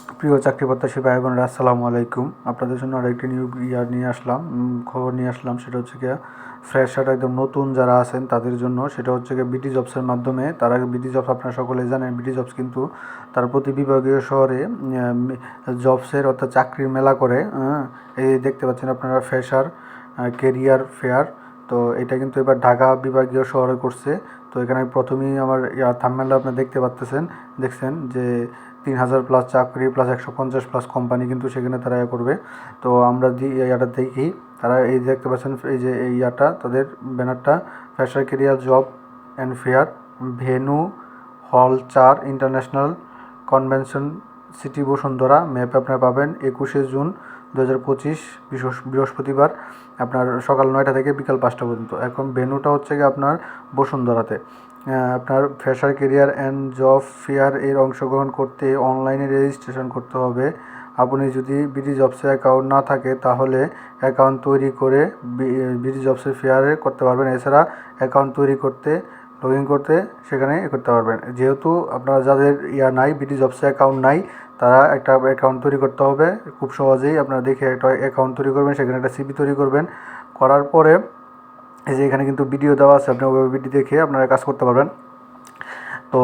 প্রিয় চাকরি প্রত্যাশী ভাই বোনেরা, আসসালামু আলাইকুম। আপনাদের জন্য আরেকটি খবর নিয়ে আসলাম। সেটা হচ্ছে গিয়ে ফ্রেশার, একদম নতুন যারা আছেন তাদের জন্য। সেটা হচ্ছে গিয়ে বিডি জবসের মাধ্যমে। তারা বিডি জবস, আপনারা সকলেই জানেন, বিডি জবস কিন্তু তার প্রতি বিভাগীয় শহরে জবসের অর্থাৎ চাকরির মেলা করে। এই দেখতে পাচ্ছেন আপনারা, ফ্রেশার কেরিয়ার ফেয়ার। তো এটা কিন্তু এবার ঢাকা বিভাগীয় শহরে করছে। তো এখানে প্রথমেই আমার থাম্বনেলে আপনারা দেখছেন যে 3000+ চাকরি প্লাস 150+ কোম্পানি কিন্তু সেখানে তারা করবে। তো আমরা ইয়াটা দেখি, তারা এই দেখতে পাচ্ছেন, এই যে এই তাদের ব্যানারটা, fresher career job and fair, venue হল 4 ইন্টারন্যাশনাল কনভেনশন সিটি বসুন্ধরা। ম্যাপে আপনারা পাবেন 21শে জুন 2025 বৃহস্পতিবার, আপনার সকাল 9টা থেকে বিকাল 5টা পর্যন্ত। এখন ভেনুটা হচ্ছে গিয়ে আপনার বসুন্ধরাতে। আপনার fresher career and job fair এর অংশগ্রহণ করতে অনলাইনে রেজিস্ট্রেশন করতে হবে। আপনি যদি বিডি জবসে অ্যাকাউন্ট না থাকে তাহলে অ্যাকাউন্ট তৈরি করে বিডি জবসের ফেয়ারে করতে পারবেন। এছাড়া অ্যাকাউন্ট তৈরি করতে, লগ ইন করতে সেখানে করতে পারবেন। যেহেতু আপনারা যাদের নাই, বিডি জবসে অ্যাকাউন্ট নাই, তারা একটা অ্যাকাউন্ট তৈরি করতে হবে। খুব সহজেই আপনারা দেখে একটা অ্যাকাউন্ট তৈরি করবেন, সেখানে একটা সিভি তৈরি করবেন। করার পরে এই যে এখানে কিন্তু ভিডিও দেওয়া আছে, আপনি ওই ভিডিও দেখে আপনারা কাজ করতে পারবেন। তো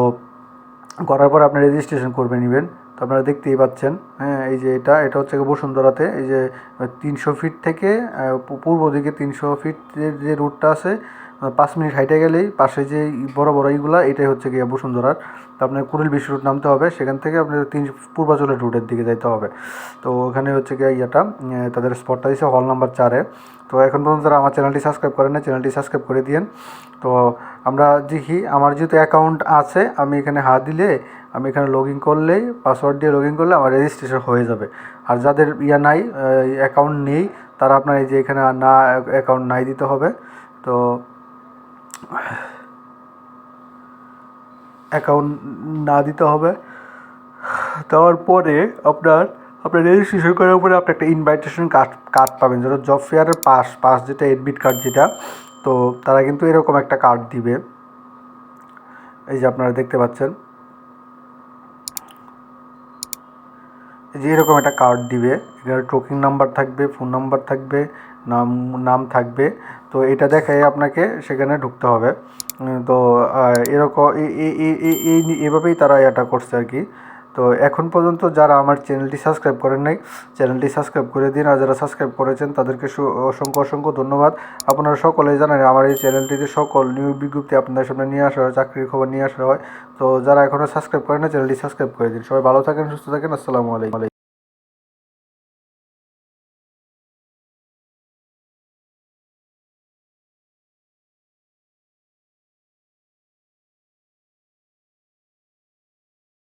করার পর আপনি রেজিস্ট্রেশন করবে নেবেন। তো আপনারা দেখতেই পাচ্ছেন, হ্যাঁ, এই যে এটা হচ্ছে বসুন্ধরাতে। এই যে 300 ফিট থেকে পূর্ব দিকে 300 ফিটের যে রুটটা আছে, 5 মিনিট হাইটে গেলেই পাশে যে বড় বড় এইগুলা, এটাই হচ্ছে গিয়ে বসুন্ধরার। তো আপনার কুড়িল বিশ্ব রুট নামতে হবে, সেখান থেকে আপনার পূর্বাচলের রুটের দিকে যাইতে হবে। তো ওখানে হচ্ছে গিয়ে তাদের স্পটটা দিয়েছে হল নাম্বার 4-এ। তো এখন পর্যন্ত যারা আমার চ্যানেলটি সাবস্ক্রাইব করেন না, চ্যানেলটি সাবস্ক্রাইব করে দিয়েন। তো আমরা দেখি, আমার যেহেতু অ্যাকাউন্ট আছে, আমি এখানে দিলে, আমি এখানে লগ ইন করলেই, পাসওয়ার্ড দিয়ে লগ ইন করলে আমার রেজিস্ট্রেশন হয়ে যাবে। আর যাদের নাই, অ্যাকাউন্ট নেই, তারা আপনার এই যে এখানে না, অ্যাকাউন্ট নাই দিতে হবে। তো অ্যাকাউন্ট না দিতে হবে, দেওয়ার পরে আপনার রেজিস্ট্রেশন করার পরে আপনি একটা ইনভাইটেশন কার্ড পাবেন, যেটা জব ফেয়ারের পাস যেটা এডমিট কার্ড যেটা। তো তারা কিন্তু এরকম একটা কার্ড দিবে, এই যে আপনারা দেখতে পাচ্ছেন, যে এরকম একটা কার্ড দিবে। এখানে ট্র্যাকিং নাম্বার থাকবে, ফোন নাম্বার থাকবে, নাম থাকবে। তো এটা দেখাই আপনাকে সেখানে ঢুকতে হবে। তো এরকম এভাবেই তারা এটা করছে আর কি। তো এখন পর্যন্ত যারা আমার চ্যানেলটি সাবস্ক্রাইব করেন নাই, চ্যানেলটি সাবস্ক্রাইব করে দিন। আর যারা সাবস্ক্রাইব করেছেন তাদেরকে অসংখ্য ধন্যবাদ। আপনারা সকলেই জানেন আমার এই চ্যানেলটিতে সকল নিয়োগ বিজ্ঞপ্তি আপনাদের সামনে নিয়ে আসা হয়, চাকরির খবর নিয়ে আসা হয়। তো যারা এখনও সাবস্ক্রাইব করেন না, চ্যানেলটি সাবস্ক্রাইব করে দিন। সবাই ভালো থাকেন, সুস্থ থাকেন। আসসালামু আলাইকুম।